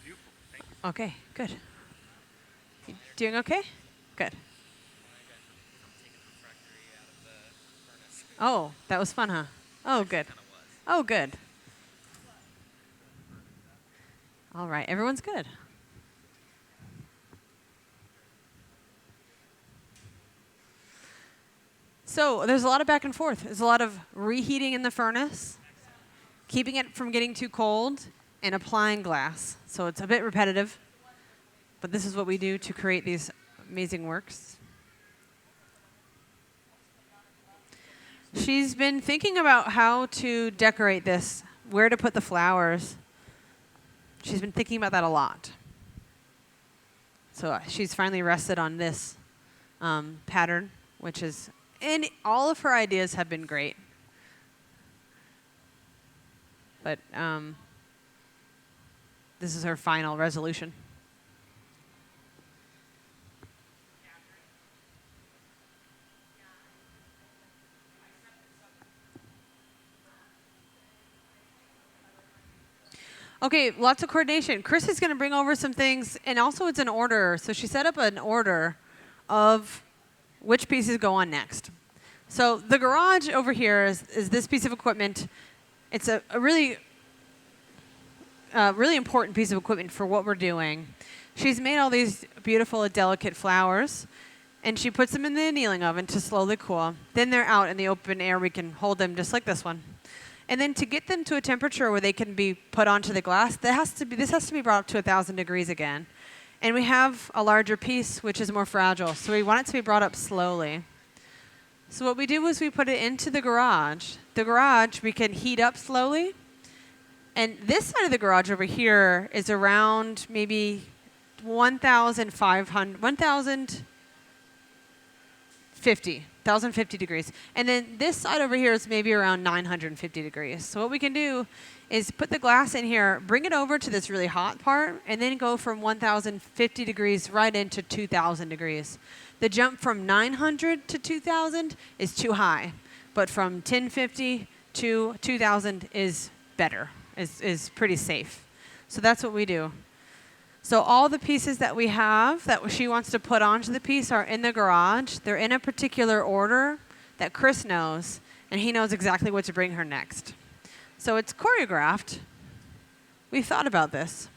Beautiful. Thank you. Okay, good. You doing okay? Good. Oh, that was fun, huh? Oh, good. Oh, good. All right, everyone's good. So there's a lot of back and forth. There's a lot of reheating in the furnace, keeping it from getting too cold, and applying glass. So it's a bit repetitive, but this is what we do to create these amazing works. She's been thinking about how to decorate this, where to put the flowers. She's been thinking about that a lot. So she's finally rested on this pattern, which is, and all of her ideas have been great. But this is her final resolution. Okay, lots of coordination. Chris is going to bring over some things, and also it's an order. So she set up an order of which pieces go on next. So the garage over here is this piece of equipment. It's a really important piece of equipment for what we're doing. She's made all these beautiful, delicate flowers, and she puts them in the annealing oven to slowly cool. Then they're out in the open air. We can hold them just like this one. And then to get them to a temperature where they can be put onto the glass, this has to be brought up to 1,000 degrees again. And we have a larger piece, which is more fragile. So we want it to be brought up slowly. So what we do is we put it into the garage. The garage, we can heat up slowly. And this side of the garage over here is around maybe 1,050 degrees. And then this side over here is maybe around 950 degrees. So what we can do is put the glass in here, bring it over to this really hot part, and then go from 1,050 degrees right into 2,000 degrees. The jump from 900 to 2,000 is too high, but from 1050 to 2,000 is better, is pretty safe. So that's what we do. So all the pieces that we have that she wants to put onto the piece are in the garage. They're in a particular order that Chris knows, and he knows exactly what to bring her next. So it's choreographed. We've thought about this.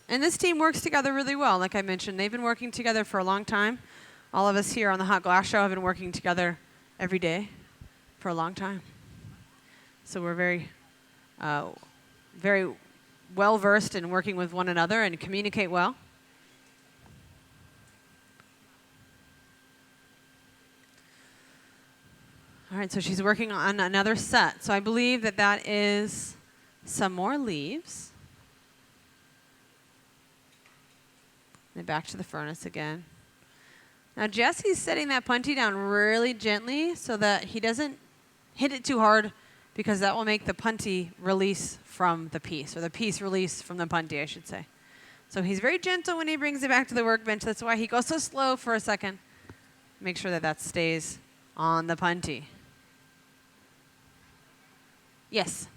And this team works together really well. Like I mentioned, they've been working together for a long time. All of us here on the Hot Glass Show have been working together every day for a long time. So we're very well-versed in working with one another and communicate well. All right, so she's working on another set. So I believe that that is some more leaves. And back to the furnace again. Now Jesse's setting that puntee down really gently so that he doesn't hit it too hard, because that will make the puntee release from the piece, or the piece release from the puntee, I should say. So he's very gentle when he brings it back to the workbench. That's why he goes so slow for a second. Make sure that that stays on the puntee. Yes?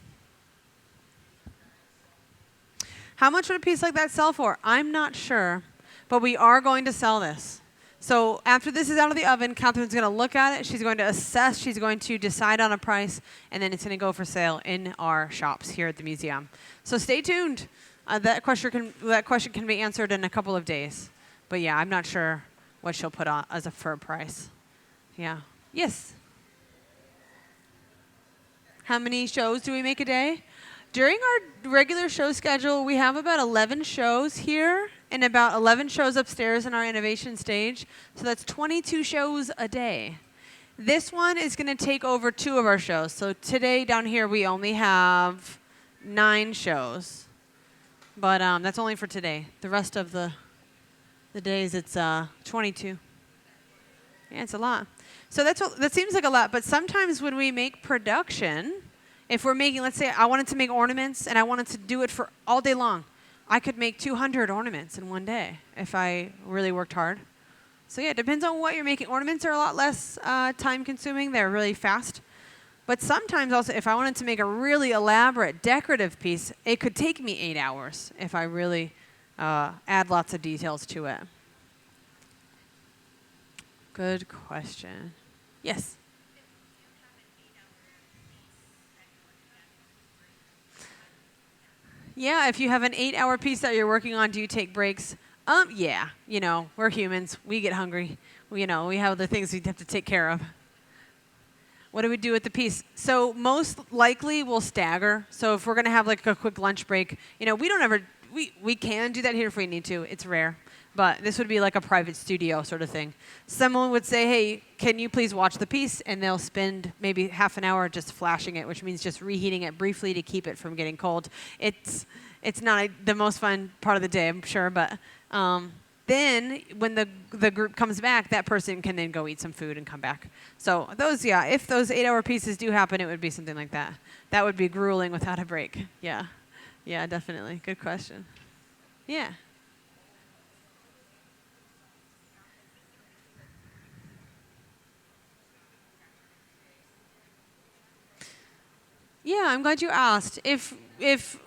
How much would a piece like that sell for? I'm not sure, but we are going to sell this. So after this is out of the oven, Catherine's going to look at it. She's going to assess. She's going to decide on a price, and then it's going to go for sale in our shops here at the museum. So stay tuned. That question can be answered in a couple of days. But yeah, I'm not sure what she'll put on as a firm price. Yeah. Yes? How many shows do we make a day? During our regular show schedule, we have about 11 shows here and about 11 shows upstairs in our innovation stage. So that's 22 shows a day. This one is going to take over 2 of our shows. So today down here we only have 9 shows. But that's only for today. The rest of the days it's 22. Yeah, it's a lot. So that seems like a lot. But sometimes when we make production, if we're making, let's say I wanted to make ornaments and I wanted to do it for all day long, I could make 200 ornaments in one day if I really worked hard. So yeah, it depends on what you're making. Ornaments are a lot less time consuming. They're really fast. But sometimes also, if I wanted to make a really elaborate decorative piece, it could take me 8 hours if I really add lots of details to it. Good question. Yes? Yeah, if you have an 8-hour piece that you're working on, do you take breaks? Yeah. You know, we're humans. We get hungry. We have other things we have to take care of. What do we do with the piece? So most likely we'll stagger. So if we're going to have like a quick lunch break, we can do that here if we need to. It's rare. But this would be like a private studio sort of thing. Someone would say, hey, can you please watch the piece? And they'll spend maybe half an hour just flashing it, which means just reheating it briefly to keep it from getting cold. It's not the most fun part of the day, I'm sure. But then when the group comes back, that person can then go eat some food and come back. So if those 8-hour pieces do happen, it would be something like that. That would be grueling without a break. Yeah. Yeah, definitely. Good question. Yeah. Yeah, I'm glad you asked.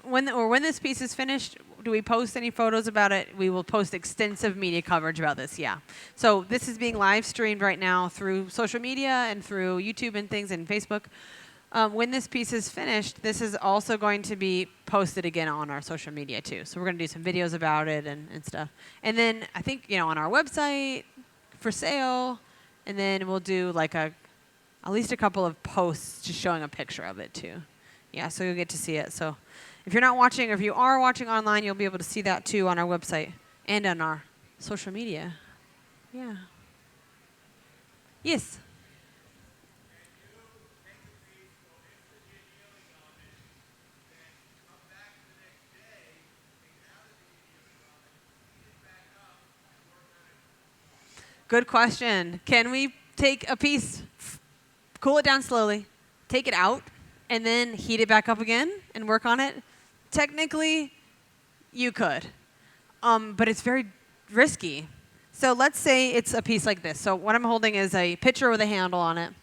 When this piece is finished, do we post any photos about it? We will post extensive media coverage about this, yeah. So this is being live streamed right now through social media and through YouTube and things and Facebook. When this piece is finished, this is also going to be posted again on our social media too. So we're going to do some videos about it and stuff. And then I think, on our website for sale, and then we'll do like at least a couple of posts just showing a picture of it too. Yeah, so you'll get to see it. So if you're not watching, or if you are watching online, you'll be able to see that too on our website and on our social media. Yeah. Yes? Good question. Can we take a piece, cool it down slowly, take it out, and then heat it back up again and work on it? Technically, you could, but it's very risky. So let's say it's a piece like this. So what I'm holding is a pitcher with a handle on it.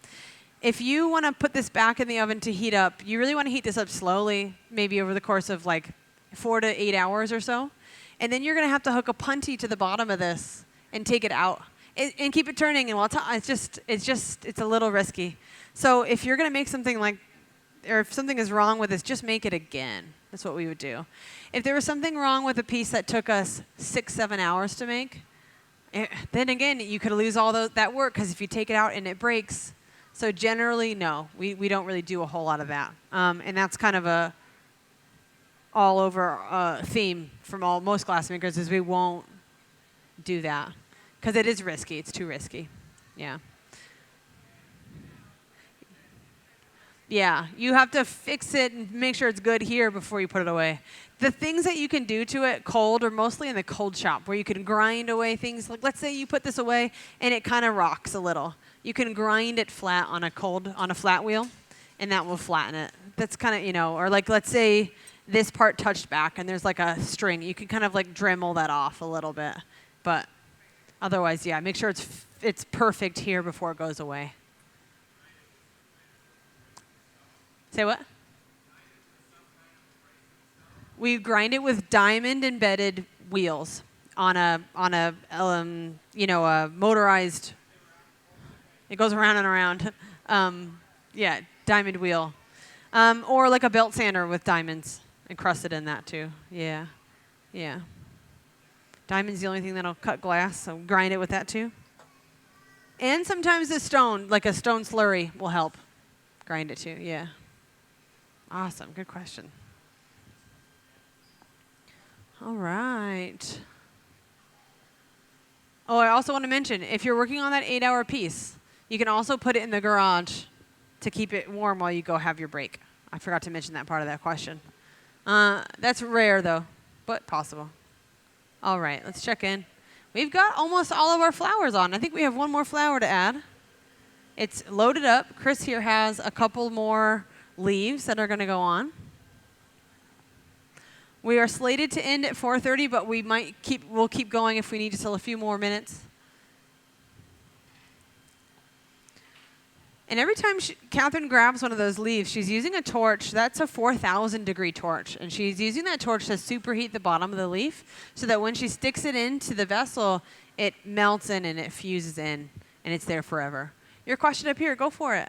If you want to put this back in the oven to heat up, you really want to heat this up slowly, maybe over the course of like 4 to 8 hours or so. And then you're going to have to hook a puntee to the bottom of this and take it out. And keep it turning, and it's a little risky. So if you're going to make something or if something is wrong with this, just make it again. That's what we would do. If there was something wrong with a piece that took us 6-7 hours to make, then again, you could lose all that work, because if you take it out and it breaks. So generally, no, we don't really do a whole lot of that. And that's kind of a all over theme from most glassmakers, is we won't do that. Because it is risky. It's too risky. Yeah. Yeah, you have to fix it and make sure it's good here before you put it away. The things that you can do to it cold are mostly in the cold shop where you can grind away things. Like let's say you put this away and it kind of rocks a little. You can grind it flat on a flat wheel and that will flatten it. That's kind of, or like let's say this part touched back and there's like a string. You can kind of like Dremel that off a little bit. But otherwise, yeah, make sure it's perfect here before it goes away. Say what? We grind it with diamond embedded wheels on a motorized. It goes around and around. Yeah, diamond wheel, or like a belt sander with diamonds encrusted in that too. Yeah, yeah. Diamond's the only thing that'll cut glass, so grind it with that too. And sometimes a stone, like a stone slurry, will help grind it too. Yeah. Awesome. Good question. All right. Oh, I also want to mention, if you're working on that 8-hour piece, you can also put it in the garage to keep it warm while you go have your break. I forgot to mention that part of that question. That's rare, though, but possible. All right, let's check in. We've got almost all of our flowers on. I think we have one more flower to add. It's loaded up. Chris here has a couple more leaves that are going to go on. We are slated to end at 4:30, but we'll keep going if we need to till a few more minutes. And every time Catherine grabs one of those leaves, she's using a torch. That's a 4,000 degree torch. And she's using that torch to superheat the bottom of the leaf so that when she sticks it into the vessel, it melts in and it fuses in and it's there forever. Your question up here, go for it.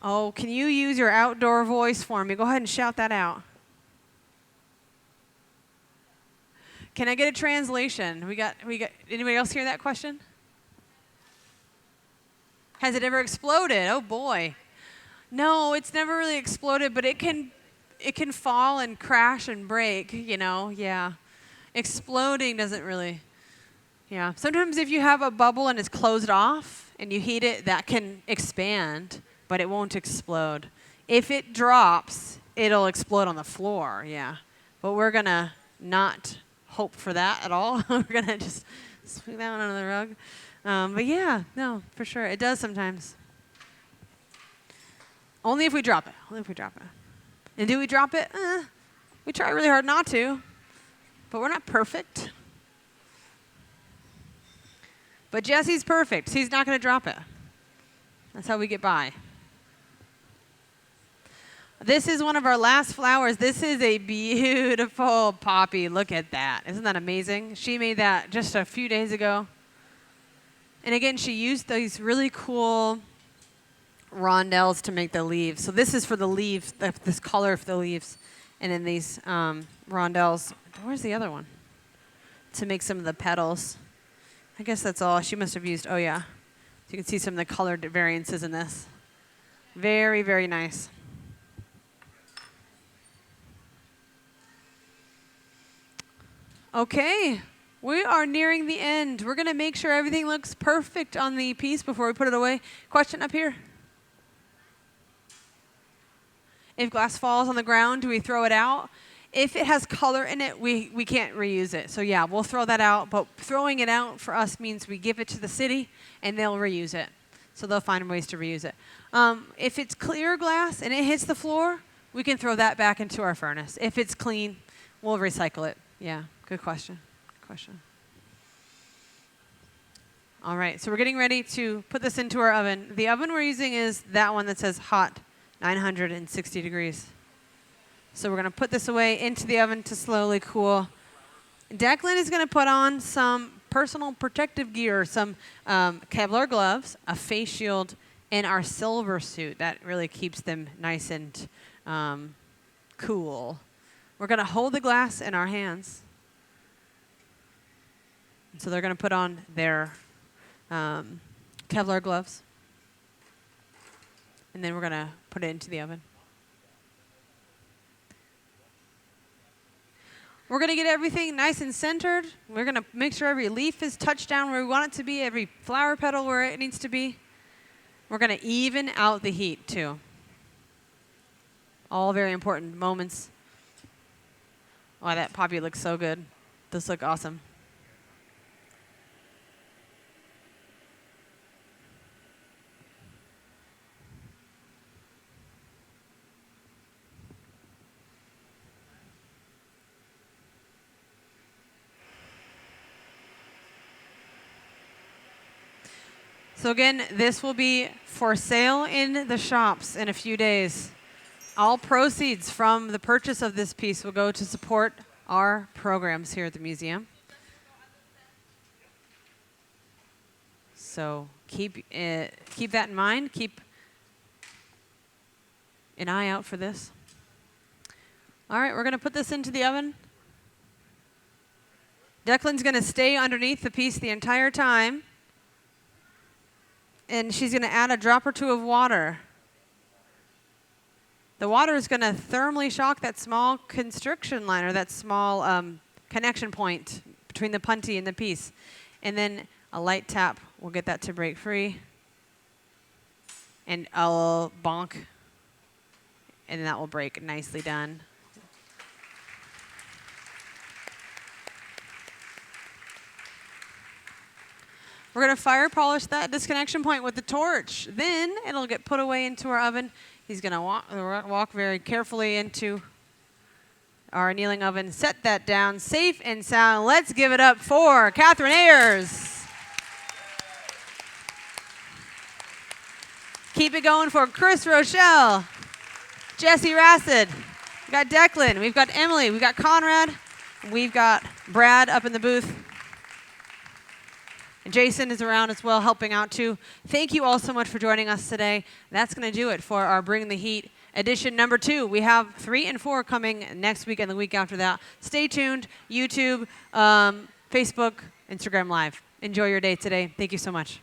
Oh, can you use your outdoor voice for me? Go ahead and shout that out. Can I get a translation? We got. Anybody else hear that question? Has it ever exploded? Oh boy. No, it's never really exploded, but it can fall and crash and break, yeah. Exploding doesn't really, yeah. Sometimes if you have a bubble and it's closed off and you heat it, that can expand, but it won't explode. If it drops, it'll explode on the floor, yeah. But we're going to not hope for that at all. We're going to just sweep that one under the rug. But yeah, no, for sure. It does sometimes. Only if we drop it. And do we drop it? We try really hard not to, but we're not perfect. But Jesse's perfect. He's not going to drop it. That's how we get by. This is one of our last flowers. This is a beautiful poppy. Look at that. Isn't that amazing? She made that just a few days ago. And again, she used these really cool rondelles to make the leaves. So this is for the leaves, this color for the leaves. And then these rondelles. Where's the other one? To make some of the petals. I guess that's all. She must have used, oh yeah. So you can see some of the colored variances in this. Very, very nice. Okay, we are nearing the end. We're going to make sure everything looks perfect on the piece before we put it away. Question up here? If glass falls on the ground, do we throw it out? If it has color in it, we can't reuse it. So yeah, we'll throw that out. But throwing it out for us means we give it to the city and they'll reuse it. So they'll find ways to reuse it. If it's clear glass and it hits the floor, we can throw that back into our furnace. If it's clean, we'll recycle it. Yeah, good question. All right, so we're getting ready to put this into our oven. The oven we're using is that one that says hot, 960 degrees. So we're going to put this away into the oven to slowly cool. Declan is going to put on some personal protective gear, some Kevlar gloves, a face shield, and our silver suit. That really keeps them nice and cool. We're going to hold the glass in our hands. So they're going to put on their Kevlar gloves. And then we're going to put it into the oven. We're going to get everything nice and centered. We're going to make sure every leaf is touched down where we want it to be, every flower petal where it needs to be. We're going to even out the heat, too. All very important moments. Wow, that poppy looks so good. This looks awesome. So again, this will be for sale in the shops in a few days. All proceeds from the purchase of this piece will go to support our programs here at the museum. So keep that in mind. Keep an eye out for this. All right, we're going to put this into the oven. Declan's going to stay underneath the piece the entire time. And she's going to add a drop or two of water. The water is going to thermally shock that small constriction line, or that small connection point between the punty and the piece. And then a light tap will get that to break free. And I'll bonk. And that will break. Nicely done. We're going to fire polish that disconnection point with the torch. Then it'll get put away into our oven. He's going to walk very carefully into our annealing oven. Set that down safe and sound. Let's give it up for Catherine Ayers. Keep it going for Chris Rochelle, Jesse Rassad. We've got Declan. We've got Emily. We've got Conrad. We've got Brad up in the booth. And Jason is around as well, helping out too. Thank you all so much for joining us today. That's going to do it for our Bring the Heat edition number 2. We have 3 and 4 coming next week and the week after that. Stay tuned. YouTube, Facebook, Instagram Live. Enjoy your day today. Thank you so much.